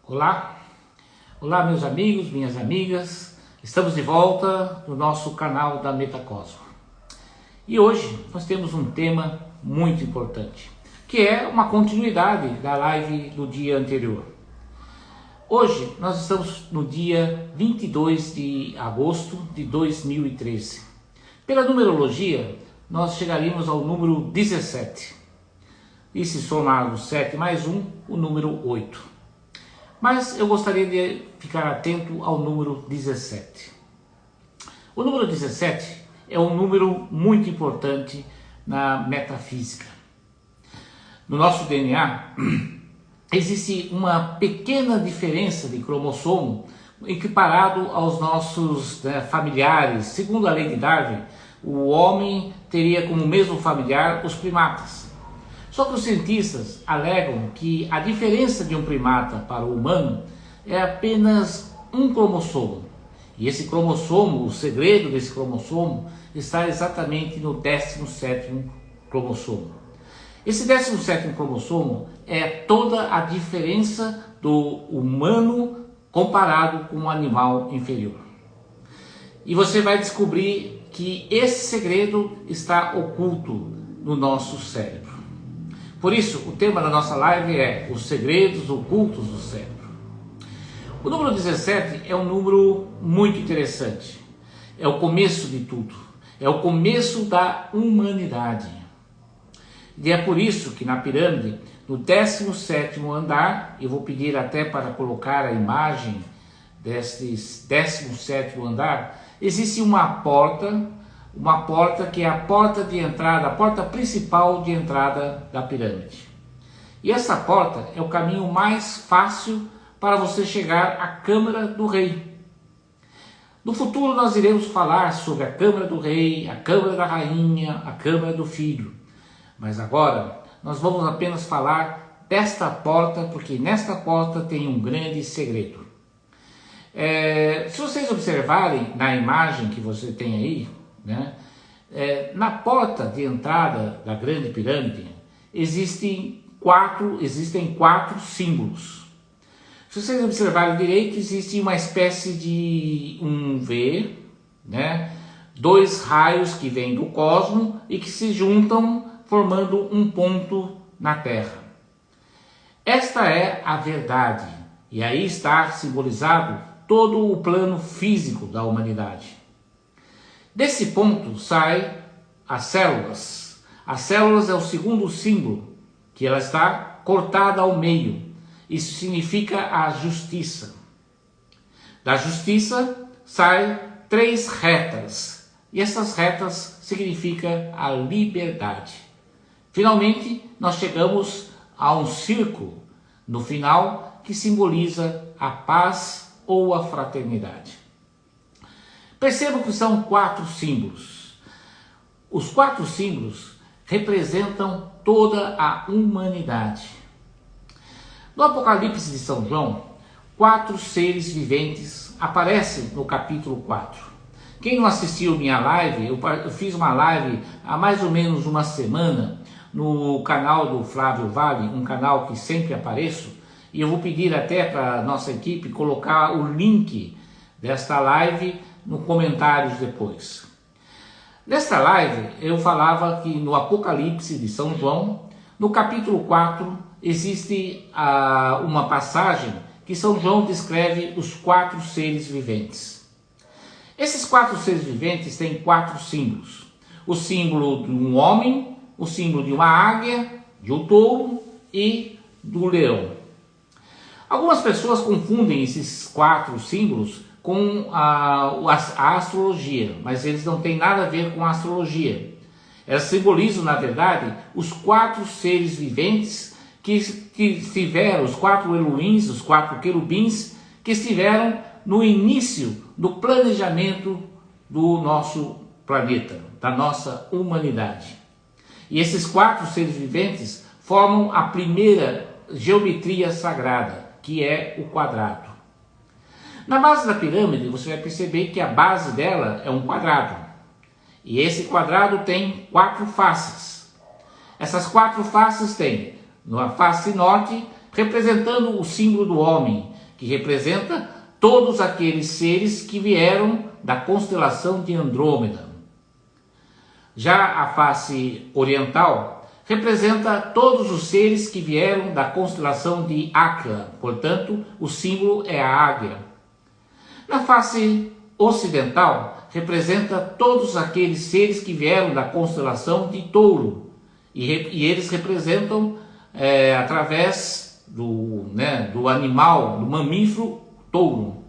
Olá, olá meus amigos, minhas amigas, estamos de volta no nosso canal da Metacosmo. E hoje nós temos um tema muito importante, que é uma continuidade da live do dia anterior. Hoje nós estamos no dia 22 de agosto de 2013. Pela numerologia, nós chegaríamos ao número 17. E se somarmos 7 mais 1, o número 8. Mas eu gostaria de ficar atento ao número 17. O número 17 é um número muito importante na metafísica. No nosso DNA, existe uma pequena diferença de cromossomo equiparado aos nossos familiares. Segundo a lei de Darwin, o homem teria como mesmo familiar os primatas. Só que os cientistas alegam que a diferença de um primata para o humano é apenas um cromossomo. E esse cromossomo, o segredo desse cromossomo, está exatamente no 17º cromossomo. Esse 17º cromossomo é toda a diferença do humano comparado com um animal inferior. E você vai descobrir que esse segredo está oculto no nosso cérebro. Por isso, o tema da nossa live é os segredos ocultos do cérebro. O número 17 é um número muito interessante. É o começo de tudo. É o começo da humanidade. E é por isso que na pirâmide, no 17º andar, eu vou pedir até para colocar a imagem desse 17º andar, existe uma porta que é a porta de entrada, a porta principal de entrada da pirâmide. E essa porta é o caminho mais fácil para você chegar à Câmara do Rei. No futuro nós iremos falar sobre a Câmara do Rei, a Câmara da Rainha, a Câmara do Filho. Mas agora nós vamos apenas falar desta porta, porque nesta porta tem um grande segredo. Se vocês observarem na imagem que você tem aí, na porta de entrada da grande pirâmide existem quatro símbolos. Se vocês observarem direito, existe uma espécie de um V, dois raios que vêm do cosmos e que se juntam formando um ponto na Terra. Esta é a verdade, e aí está simbolizado todo o plano físico da humanidade. Desse ponto saem as células. As células é o segundo símbolo, que ela está cortada ao meio. Isso significa a justiça. Da justiça saem 3 retas. E essas retas significam a liberdade. Finalmente, nós chegamos a um círculo no final que simboliza a paz ou a fraternidade. Percebam que são 4 símbolos. Os 4 símbolos representam toda a humanidade. No Apocalipse de São João, 4 seres viventes aparecem no capítulo 4. Quem não assistiu minha live, eu fiz uma live há mais ou menos uma semana no canal do Flávio Vale, um canal que sempre apareço, e eu vou pedir até para a nossa equipe colocar o link desta live no comentários depois. Nesta live eu falava que no Apocalipse de São João, no capítulo 4, existe uma passagem que São João descreve os 4 seres viventes. Esses 4 seres viventes têm 4 símbolos. O símbolo de um homem, o símbolo de uma águia, de um touro e do leão. Algumas pessoas confundem esses 4 símbolos com a astrologia, mas eles não têm nada a ver com a astrologia. Elas simbolizam, na verdade, os 4 seres viventes que estiveram, os 4 Elohims, os 4 querubins, que estiveram no início do planejamento do nosso planeta, da nossa humanidade. E esses 4 seres viventes formam a primeira geometria sagrada, que é o quadrado. Na base da pirâmide, você vai perceber que a base dela é um quadrado. E esse quadrado tem 4 faces. Essas 4 faces têm, na face norte, representando o símbolo do homem, que representa todos aqueles seres que vieram da constelação de Andrômeda. Já a face oriental representa todos os seres que vieram da constelação de Áquila, portanto, o símbolo é a águia. Na face ocidental, representa todos aqueles seres que vieram da constelação de Touro, e eles representam através do animal, do mamífero touro.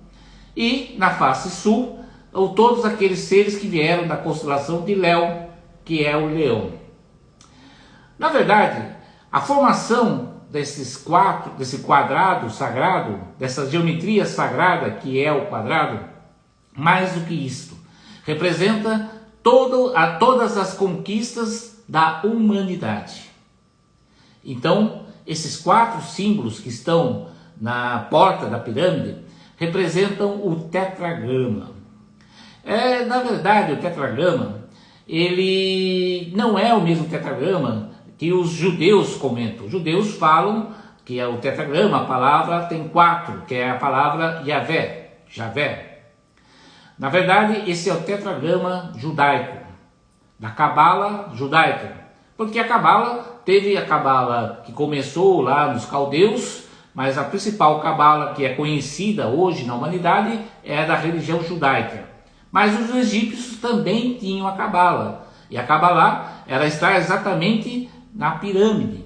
E na face sul, todos aqueles seres que vieram da constelação de Léo, que é o leão. Na verdade, a formação desse quadrado sagrado, dessa geometria sagrada que é o quadrado, mais do que isto, representa todas as conquistas da humanidade. Então, esses 4 símbolos que estão na porta da pirâmide representam o tetragrama. Na verdade, o tetragrama, ele não é o mesmo tetragrama que os judeus comentam. Os judeus falam que o tetragrama, a palavra tem 4, que é a palavra Javé. Na verdade, esse é o tetragrama judaico, da Cabala judaica. Porque a Cabala teve a Cabala que começou lá nos caldeus, mas a principal Cabala que é conhecida hoje na humanidade é a da religião judaica. Mas os egípcios também tinham a Cabala. E a Cabala, ela está exatamente na pirâmide.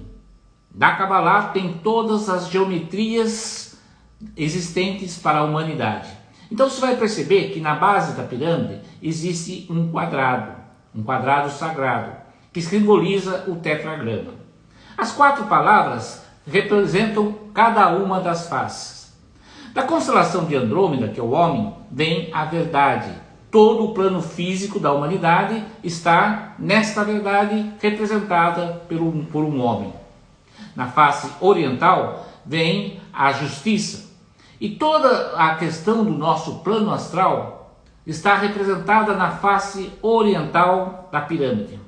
Da Cabala tem todas as geometrias existentes para a humanidade. Então você vai perceber que na base da pirâmide existe um quadrado sagrado, que simboliza o tetragrama. As 4 palavras representam cada uma das faces. Da constelação de Andrômeda, que é o homem, vem a verdade. Todo o plano físico da humanidade está nesta verdade representada por um homem. Na face oriental vem a justiça. E toda a questão do nosso plano astral está representada na face oriental da pirâmide.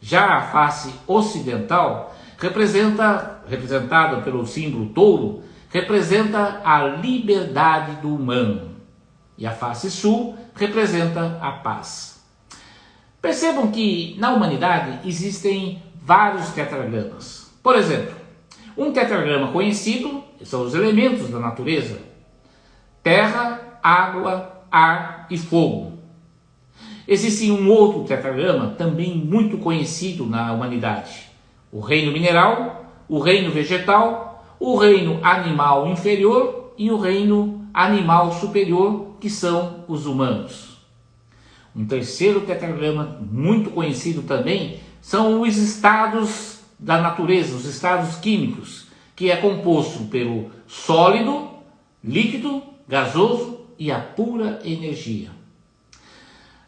Já a face ocidental, representada pelo símbolo touro, representa a liberdade do humano. E a face sul representa a paz. Percebam que na humanidade existem vários tetragramas. Por exemplo, um tetragrama conhecido são os elementos da natureza: terra, água, ar e fogo. Existe um outro tetragrama também muito conhecido na humanidade: o reino mineral, o reino vegetal, o reino animal inferior e o reino animal superior, que são os humanos. Um terceiro tetragrama muito conhecido também são os estados da natureza, os estados químicos, que é composto pelo sólido, líquido, gasoso e a pura energia.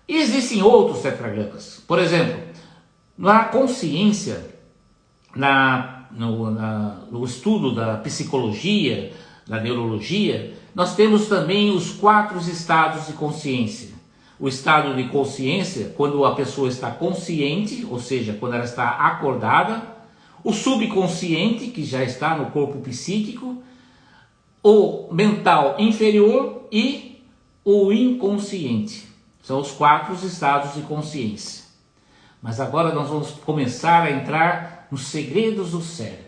E existem outros tetragramas. Por exemplo, na consciência, no estudo da psicologia, da neurologia, nós temos também os 4 estados de consciência. O estado de consciência, quando a pessoa está consciente, ou seja, quando ela está acordada. O subconsciente, que já está no corpo psíquico. O mental inferior e o inconsciente. São os 4 estados de consciência. Mas agora nós vamos começar a entrar nos segredos do cérebro.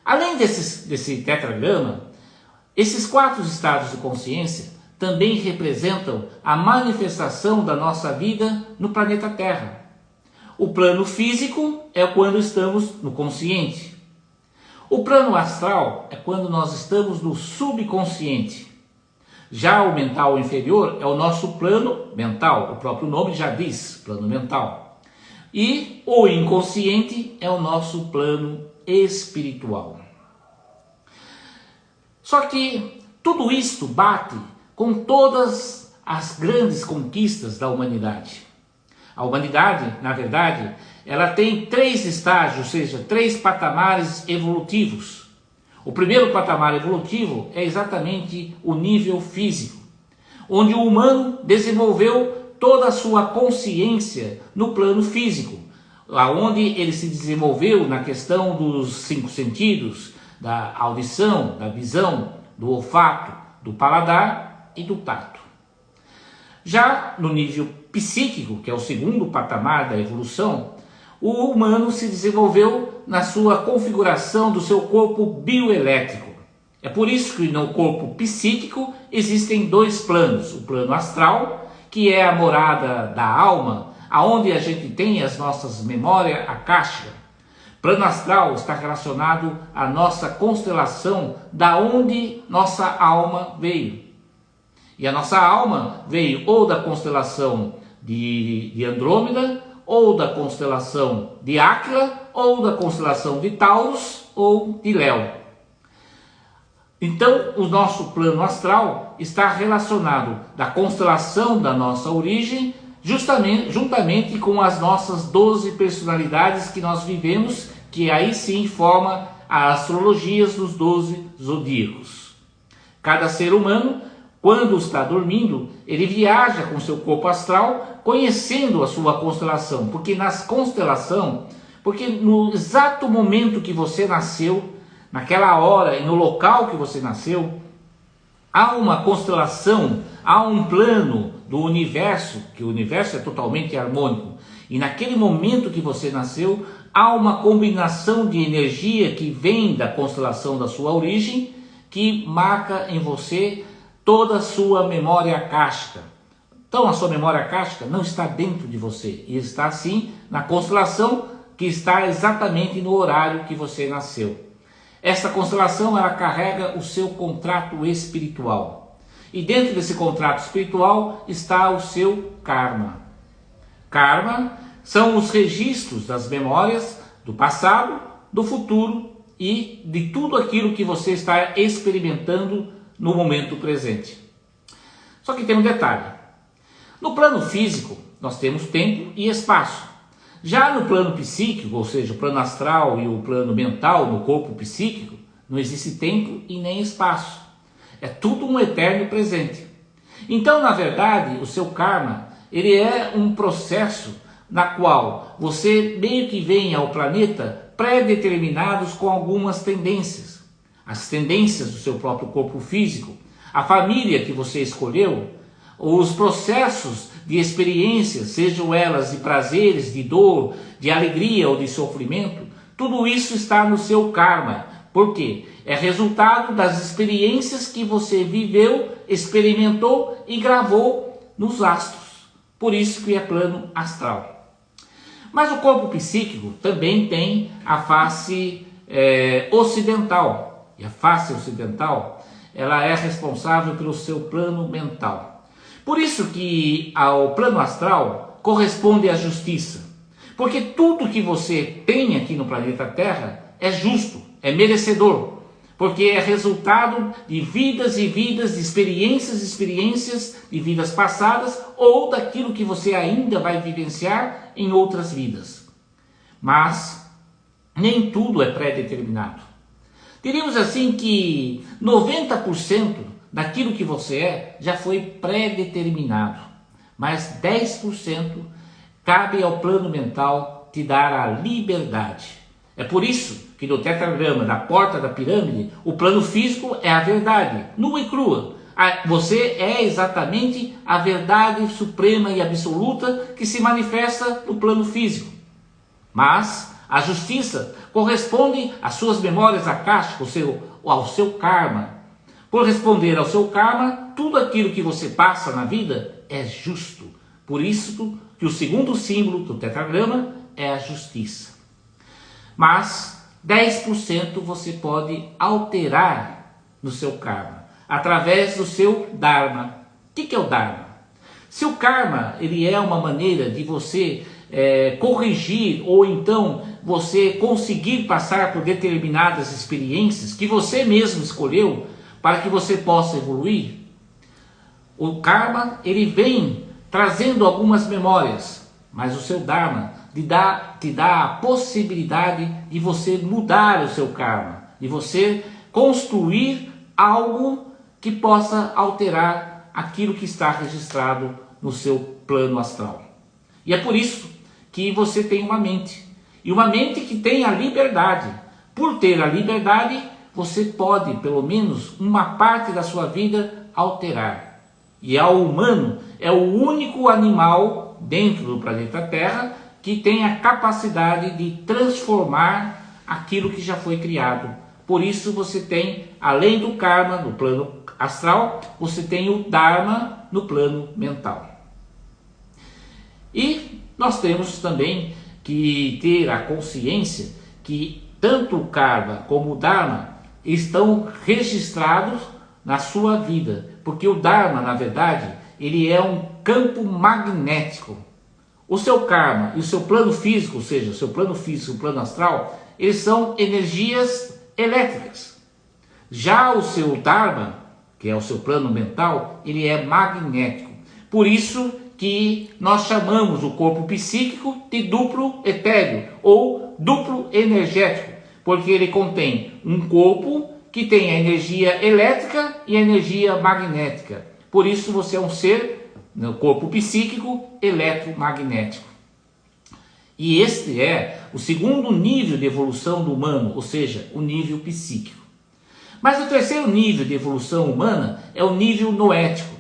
Além desse tetragrama, esses 4 estados de consciência também representam a manifestação da nossa vida no planeta Terra. O plano físico é quando estamos no consciente. O plano astral é quando nós estamos no subconsciente. Já o mental inferior é o nosso plano mental, o próprio nome já diz, plano mental. E o inconsciente é o nosso plano espiritual. Só que tudo isto bate com todas as grandes conquistas da humanidade. A humanidade, na verdade, ela tem 3 estágios, ou seja, 3 patamares evolutivos. O primeiro patamar evolutivo é exatamente o nível físico, onde o humano desenvolveu toda a sua consciência no plano físico, onde ele se desenvolveu na questão dos 5 sentidos, da audição, da visão, do olfato, do paladar e do tato. Já no nível psíquico, que é o segundo patamar da evolução, o humano se desenvolveu na sua configuração do seu corpo bioelétrico. É por isso que no corpo psíquico existem dois planos, o plano astral, que é a morada da alma, aonde a gente tem as nossas memórias akáshica. Plano astral está relacionado à nossa constelação, da onde nossa alma veio. E a nossa alma veio ou da constelação de Andrômeda, ou da constelação de Áquila, ou da constelação de Taurus, ou de Léo. Então, o nosso plano astral está relacionado da constelação da nossa origem, juntamente com as nossas 12 personalidades que nós vivemos, que aí sim forma as astrologias dos 12 zodíacos. Cada ser humano, quando está dormindo, ele viaja com seu corpo astral, conhecendo a sua constelação, porque no exato momento que você nasceu, naquela hora e no local que você nasceu, há uma constelação, há um plano do universo, que o universo é totalmente harmônico, e naquele momento que você nasceu, há uma combinação de energia que vem da constelação da sua origem, que marca em você toda a sua memória akáshica. Então a sua memória akáshica não está dentro de você, e está sim na constelação que está exatamente no horário que você nasceu. Esta constelação, ela carrega o seu contrato espiritual. E dentro desse contrato espiritual está o seu karma. Karma são os registros das memórias do passado, do futuro e de tudo aquilo que você está experimentando no momento presente. Só que tem um detalhe. No plano físico, nós temos tempo e espaço. Já no plano psíquico, ou seja, o plano astral e o plano mental, no corpo psíquico, não existe tempo e nem espaço. É tudo um eterno presente. Então, na verdade, o seu karma, ele é um processo na qual você meio que vem ao planeta pré-determinados com algumas tendências. As tendências do seu próprio corpo físico, a família que você escolheu, os processos de experiências, sejam elas de prazeres, de dor, de alegria ou de sofrimento, tudo isso está no seu karma. Por quê? É resultado das experiências que você viveu, experimentou e gravou nos astros. Por isso que é plano astral. Mas o corpo psíquico também tem a face ocidental. E a face ocidental, ela é responsável pelo seu plano mental. Por isso que ao plano astral corresponde à justiça. Porque tudo que você tem aqui no planeta Terra é justo, é merecedor. Porque é resultado de vidas e vidas, de experiências e experiências de vidas passadas ou daquilo que você ainda vai vivenciar em outras vidas. Mas nem tudo é pré-determinado. Diríamos assim que 90% daquilo que você é já foi pré-determinado, mas 10% cabe ao plano mental te dar a liberdade. É por isso que no tetragrama da porta da pirâmide, o plano físico é a verdade, nua e crua. Você é exatamente a verdade suprema e absoluta que se manifesta no plano físico. Mas a justiça corresponde às suas memórias akásticas, ao seu karma. Por responder ao seu karma, tudo aquilo que você passa na vida é justo. Por isso que o segundo símbolo do tetragrama é a justiça. Mas 10% você pode alterar no seu karma, através do seu dharma. O que é o dharma? Se o karma ele é uma maneira de você corrigir ou então você conseguir passar por determinadas experiências que você mesmo escolheu para que você possa evoluir, o karma ele vem trazendo algumas memórias, mas o seu dharma te dá a possibilidade de você mudar o seu karma, de você construir algo que possa alterar aquilo que está registrado no seu plano astral. E é por isso que você tem uma mente, e uma mente que tem a liberdade. Por ter a liberdade, você pode, pelo menos, uma parte da sua vida alterar. E ao humano é o único animal dentro do planeta Terra que tem a capacidade de transformar aquilo que já foi criado. Por isso você tem, além do karma no plano astral, você tem o dharma no plano mental. E nós temos também que ter a consciência que tanto o karma como o dharma estão registrados na sua vida, porque o dharma, na verdade, ele é um campo magnético. O seu karma e o seu plano físico, ou seja, o seu plano físico e o plano astral, eles são energias elétricas. Já o seu dharma, que é o seu plano mental, ele é magnético. Por isso que nós chamamos o corpo psíquico de duplo etéreo ou duplo energético, porque ele contém um corpo que tem a energia elétrica e a energia magnética. Por isso você é um ser, no corpo psíquico, eletromagnético. E este é o segundo nível de evolução do humano, ou seja, o nível psíquico. Mas o terceiro nível de evolução humana é o nível noético,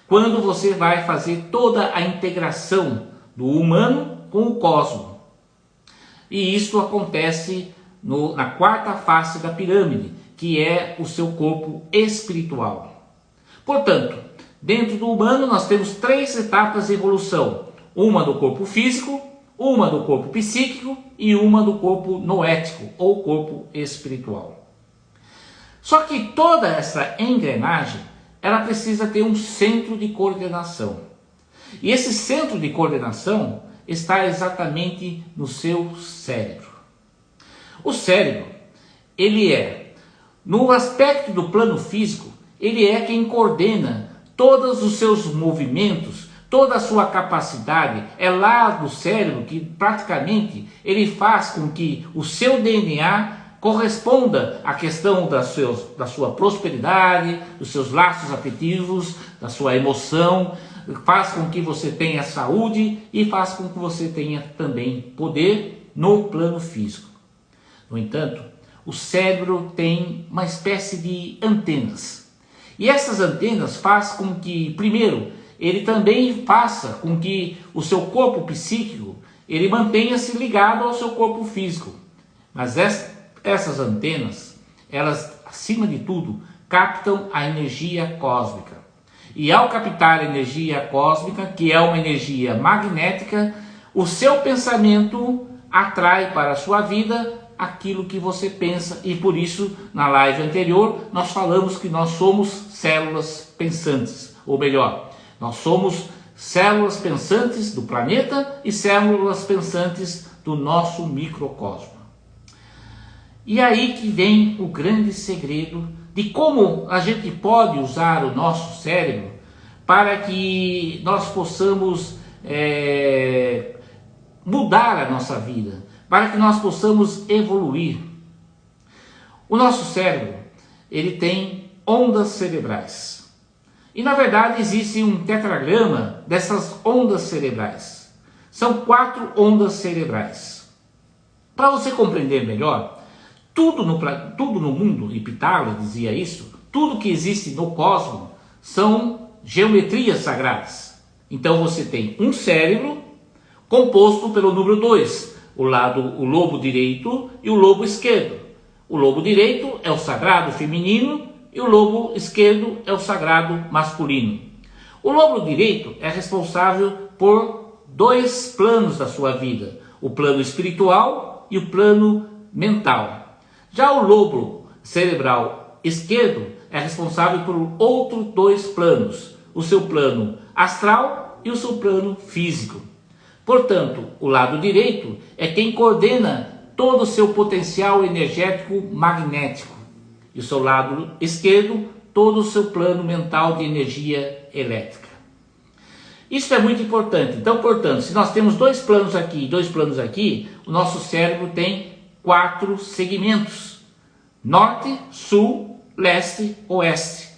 quando você vai fazer toda a integração do humano com o cosmos. E isso acontece na quarta face da pirâmide, que é o seu corpo espiritual. Portanto, dentro do humano nós temos 3 etapas de evolução: uma do corpo físico, uma do corpo psíquico e uma do corpo noético, ou corpo espiritual. Só que toda essa engrenagem, ela precisa ter um centro de coordenação. E esse centro de coordenação está exatamente no seu cérebro. O cérebro, ele é, no aspecto do plano físico, ele é quem coordena todos os seus movimentos, toda a sua capacidade. É lá do cérebro que praticamente ele faz com que o seu DNA corresponda à questão da sua prosperidade, dos seus laços afetivos, da sua emoção, faz com que você tenha saúde e faz com que você tenha também poder no plano físico. No entanto, o cérebro tem uma espécie de antenas. E essas antenas fazem com que, primeiro, ele também faça com que o seu corpo psíquico ele mantenha-se ligado ao seu corpo físico. Mas essas antenas, elas, acima de tudo, captam a energia cósmica. E ao captar a energia cósmica, que é uma energia magnética, o seu pensamento atrai para a sua vida aquilo que você pensa. E por isso, na live anterior, nós falamos que nós somos células pensantes. Ou melhor, nós somos células pensantes do planeta e células pensantes do nosso microcosmo. E aí que vem o grande segredo de como a gente pode usar o nosso cérebro para que nós possamos mudar a nossa vida, para que nós possamos evoluir. O nosso cérebro, ele tem ondas cerebrais. E na verdade existe um tetragrama dessas ondas cerebrais. São 4 ondas cerebrais. Para você compreender melhor, tudo no mundo, e Pitágoras dizia isso, tudo que existe no cosmos são geometrias sagradas. Então você tem um cérebro composto pelo número 2, o lobo direito e o lobo esquerdo. O lobo direito é o sagrado feminino e o lobo esquerdo é o sagrado masculino. O lobo direito é responsável por 2 planos da sua vida, o plano espiritual e o plano mental. Já o lobo cerebral esquerdo é responsável por outros 2 planos, o seu plano astral e o seu plano físico. Portanto, o lado direito é quem coordena todo o seu potencial energético magnético. E o seu lado esquerdo, todo o seu plano mental de energia elétrica. Isso é muito importante. Então, portanto, se nós temos 2 planos aqui e 2 planos aqui, o nosso cérebro tem 4 segmentos: norte, sul, leste, oeste.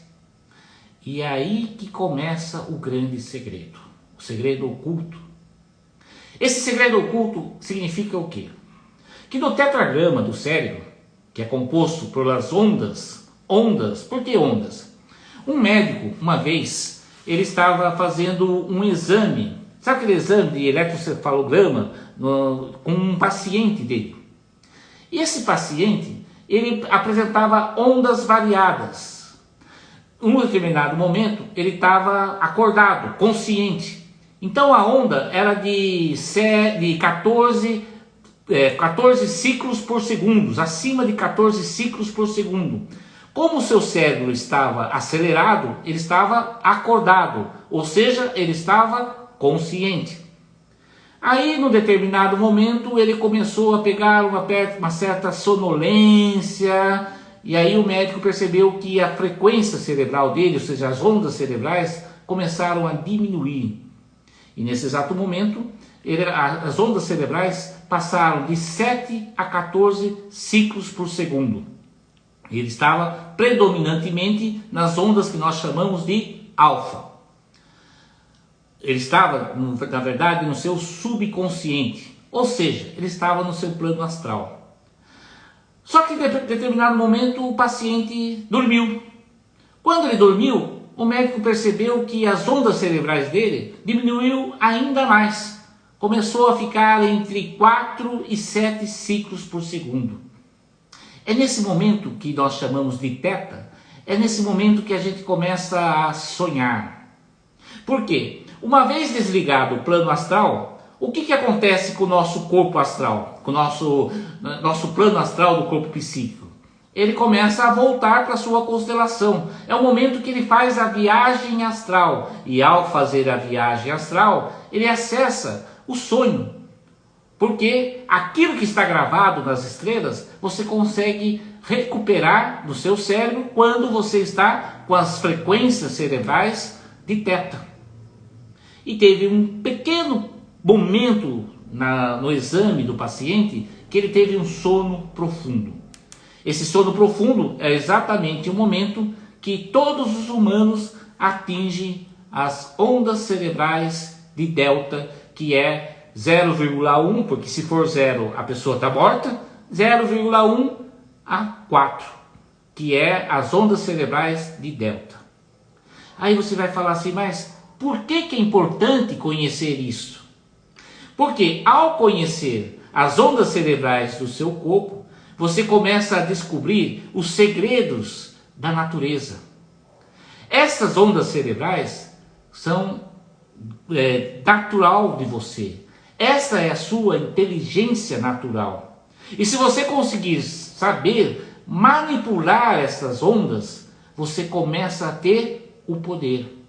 E é aí que começa o grande segredo, o segredo oculto. Esse segredo oculto significa o quê? Que no tetragrama do cérebro, que é composto pelas ondas. Ondas, por que ondas? Um médico, uma vez, ele estava fazendo um exame, sabe aquele exame de eletrocefalograma com um paciente dele? E esse paciente, ele apresentava ondas variadas. Em um determinado momento, ele estava acordado, consciente. Então a onda era de 14 ciclos por segundo, acima de 14 ciclos por segundo. Como o seu cérebro estava acelerado, ele estava acordado, ou seja, ele estava consciente. Aí, num determinado momento, ele começou a pegar uma certa sonolência, e aí o médico percebeu que a frequência cerebral dele, ou seja, as ondas cerebrais, começaram a diminuir. E nesse exato momento, as ondas cerebrais passaram de 7 a 14 ciclos por segundo. Ele estava predominantemente nas ondas que nós chamamos de alfa. Ele estava, na verdade, no seu subconsciente, ou seja, ele estava no seu plano astral. Só que em determinado momento o paciente dormiu. Quando ele dormiu, o médico percebeu que as ondas cerebrais dele diminuiu ainda mais. Começou a ficar entre 4 e 7 ciclos por segundo. É nesse momento que nós chamamos de teta, é nesse momento que a gente começa a sonhar. Por quê? Uma vez desligado o plano astral, o que acontece com o nosso corpo astral, com o nosso plano astral do corpo psíquico? Ele começa a voltar para a sua constelação. É o momento que ele faz a viagem astral. E ao fazer a viagem astral, ele acessa o sonho. Porque aquilo que está gravado nas estrelas, você consegue recuperar do seu cérebro quando você está com as frequências cerebrais de teta. E teve um pequeno momento no exame do paciente que ele teve um sono profundo. Esse sono profundo é exatamente o momento que todos os humanos atingem as ondas cerebrais de delta, que é 0,1, porque se for 0 a pessoa está morta, 0,1 a 4, que é as ondas cerebrais de delta. Aí você vai falar assim, mas por que é importante conhecer isso? Porque ao conhecer as ondas cerebrais do seu corpo, você começa a descobrir os segredos da natureza. Essas ondas cerebrais são natural de você. Essa é a sua inteligência natural. E se você conseguir saber manipular essas ondas, você começa a ter o poder.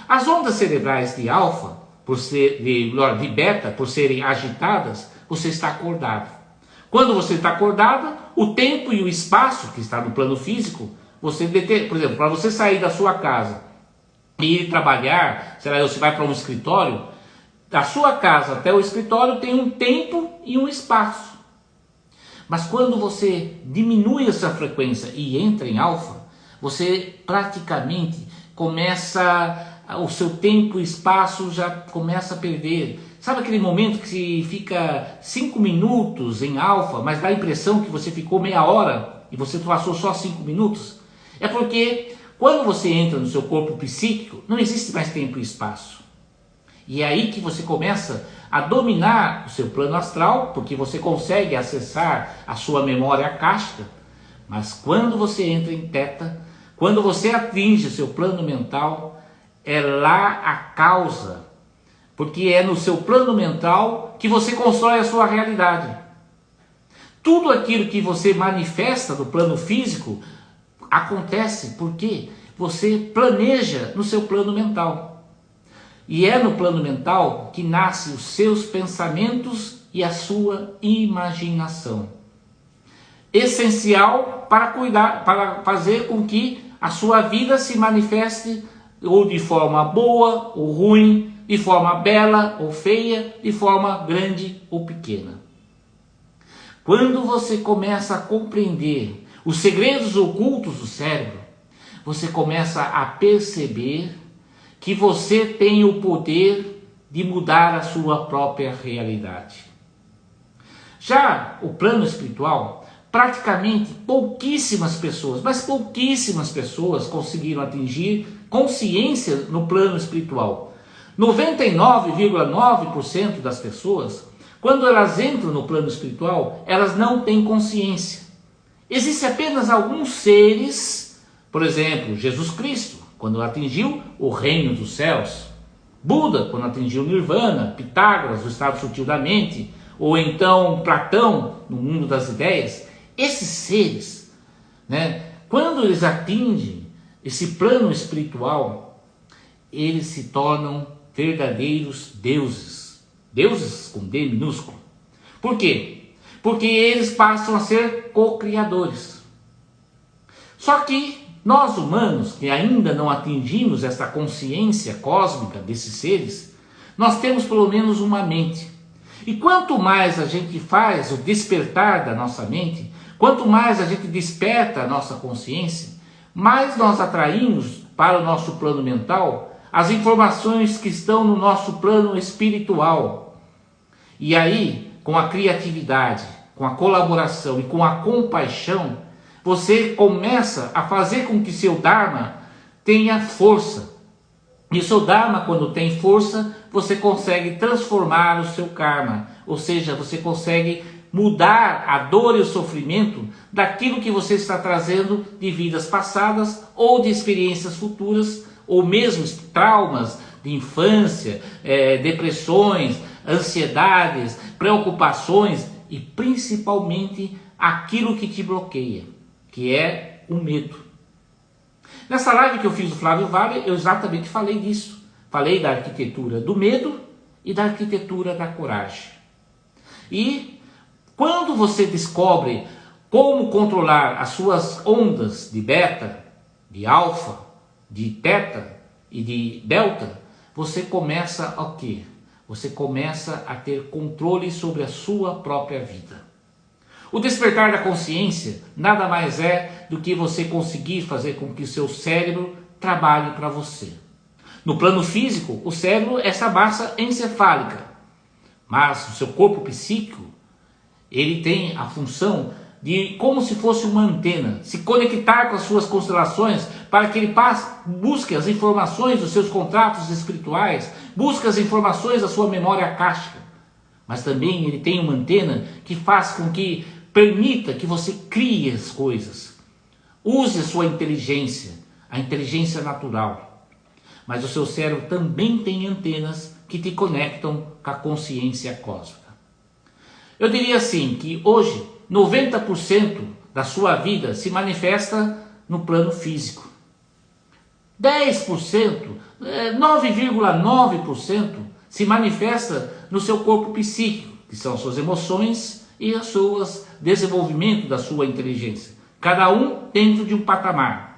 As ondas cerebrais de alfa, de beta, por serem agitadas, você está acordado. Quando você está acordado, o tempo e o espaço que está no plano físico, por exemplo, para você sair da sua casa e ir trabalhar, sei lá, você vai para um escritório, da sua casa até o escritório tem um tempo e um espaço. Mas quando você diminui essa frequência e entra em alfa, você praticamente o seu tempo e espaço já começa a perder. Sabe aquele momento que se fica 5 minutos em alfa, mas dá a impressão que você ficou meia hora e você passou só 5 minutos? É porque quando você entra no seu corpo psíquico, não existe mais tempo e espaço. E é aí que você começa a dominar o seu plano astral, porque você consegue acessar a sua memória akáshica. Mas quando você entra em teta, quando você atinge o seu plano mental, é lá a causa. Porque é no seu plano mental que você constrói a sua realidade. Tudo aquilo que você manifesta no plano físico acontece porque você planeja no seu plano mental. E é no plano mental que nascem os seus pensamentos e a sua imaginação. Essencial para fazer com que a sua vida se manifeste ou de forma boa ou ruim, de forma bela ou feia, de forma grande ou pequena. Quando você começa a compreender os segredos ocultos do cérebro, você começa a perceber que você tem o poder de mudar a sua própria realidade. Já o plano espiritual praticamente pouquíssimas pessoas, mas pouquíssimas pessoas conseguiram atingir consciência no plano espiritual. 99,9% das pessoas, quando elas entram no plano espiritual, elas não têm consciência. Existem apenas alguns seres, por exemplo, Jesus Cristo, quando atingiu o reino dos céus, Buda, quando atingiu o Nirvana, Pitágoras, o estado sutil da mente, ou então Platão, no mundo das ideias. Esses seres, né, quando eles atingem esse plano espiritual, eles se tornam verdadeiros deuses. Deuses com D minúsculo. Por quê? Porque eles passam a ser co-criadores. Só que nós humanos, que ainda não atingimos essa consciência cósmica desses seres, nós temos pelo menos uma mente. E quanto mais a gente faz o despertar da nossa mente, quanto mais a gente desperta a nossa consciência, mais nós atraímos para o nosso plano mental as informações que estão no nosso plano espiritual. E aí, com a criatividade, com a colaboração e com a compaixão, você começa a fazer com que seu Dharma tenha força. E o seu Dharma, quando tem força, você consegue transformar o seu karma. Ou seja, você consegue mudar a dor e o sofrimento daquilo que você está trazendo de vidas passadas ou de experiências futuras, ou mesmo traumas de infância, depressões, ansiedades, preocupações e principalmente aquilo que te bloqueia, que é o medo. Nessa live que eu fiz do Flávio Vale, eu exatamente falei disso. Falei da arquitetura do medo e da arquitetura da coragem. E quando você descobre como controlar as suas ondas de beta, de alfa, de teta e de delta, você começa a quê? Você começa a ter controle sobre a sua própria vida. O despertar da consciência nada mais é do que você conseguir fazer com que o seu cérebro trabalhe para você. No plano físico, o cérebro é essa massa encefálica, mas o seu corpo psíquico, ele tem a função de, como se fosse uma antena, se conectar com as suas constelações para que ele busque as informações dos seus contratos espirituais, busque as informações da sua memória akáshica. Mas também ele tem uma antena que faz com que permita que você crie as coisas. Use a sua inteligência, a inteligência natural. Mas o seu cérebro também tem antenas que te conectam com a consciência cósmica. Eu diria assim, que hoje 90% da sua vida se manifesta no plano físico. 10%, 9,9% se manifesta no seu corpo psíquico, que são as suas emoções e o desenvolvimento da sua inteligência. Cada um dentro de um patamar.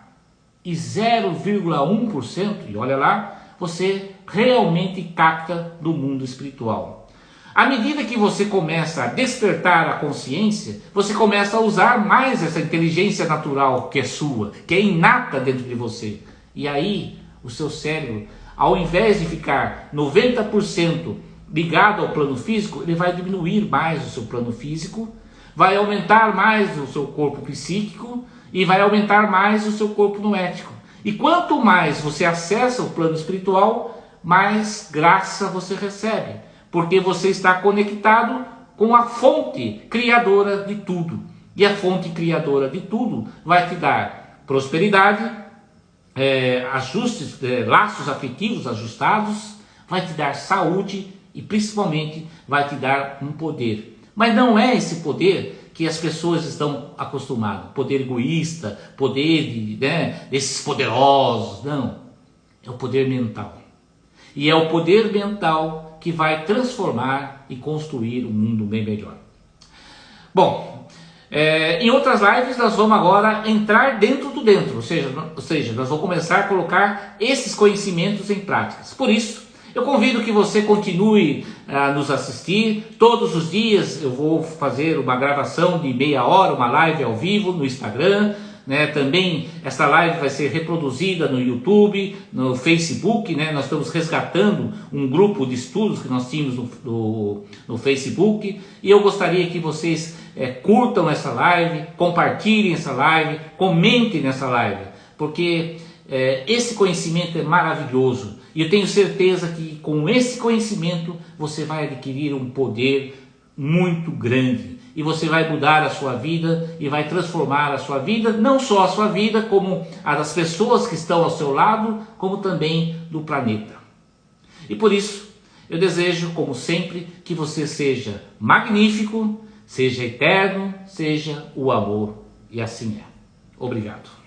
E 0,1%, e olha lá, você realmente capta do mundo espiritual. À medida que você começa a despertar a consciência, você começa a usar mais essa inteligência natural que é sua, que é inata dentro de você. E aí, o seu cérebro, ao invés de ficar 90% ligado ao plano físico, ele vai diminuir mais o seu plano físico, vai aumentar mais o seu corpo psíquico e vai aumentar mais o seu corpo noético. E quanto mais você acessa o plano espiritual, mais graça você recebe, porque você está conectado com a fonte criadora de tudo. E a fonte criadora de tudo vai te dar prosperidade, laços afetivos ajustados, vai te dar saúde e principalmente vai te dar um poder. Mas não é esse poder que as pessoas estão acostumadas, poder egoísta, poder desses poderosos, não. É o poder mental. E é o poder mental que vai transformar e construir um mundo bem melhor. Bom, em outras lives nós vamos agora entrar dentro do dentro, ou seja, nós vamos começar a colocar esses conhecimentos em práticas. Por isso, eu convido que você continue a nos assistir. Todos os dias eu vou fazer uma gravação de meia hora, uma live ao vivo no Instagram. Também essa live vai ser reproduzida no YouTube, no Facebook. Nós estamos resgatando um grupo de estudos que nós tínhamos no Facebook. E eu gostaria que vocês curtam essa live, compartilhem essa live, comentem nessa live, porque esse conhecimento é maravilhoso e eu tenho certeza que com esse conhecimento você vai adquirir um poder muito grande e você vai mudar a sua vida e vai transformar a sua vida, não só a sua vida, como a das pessoas que estão ao seu lado, como também do planeta. E por isso eu desejo, como sempre, que você seja magnífico, seja eterno, seja o amor, e assim é. Obrigado.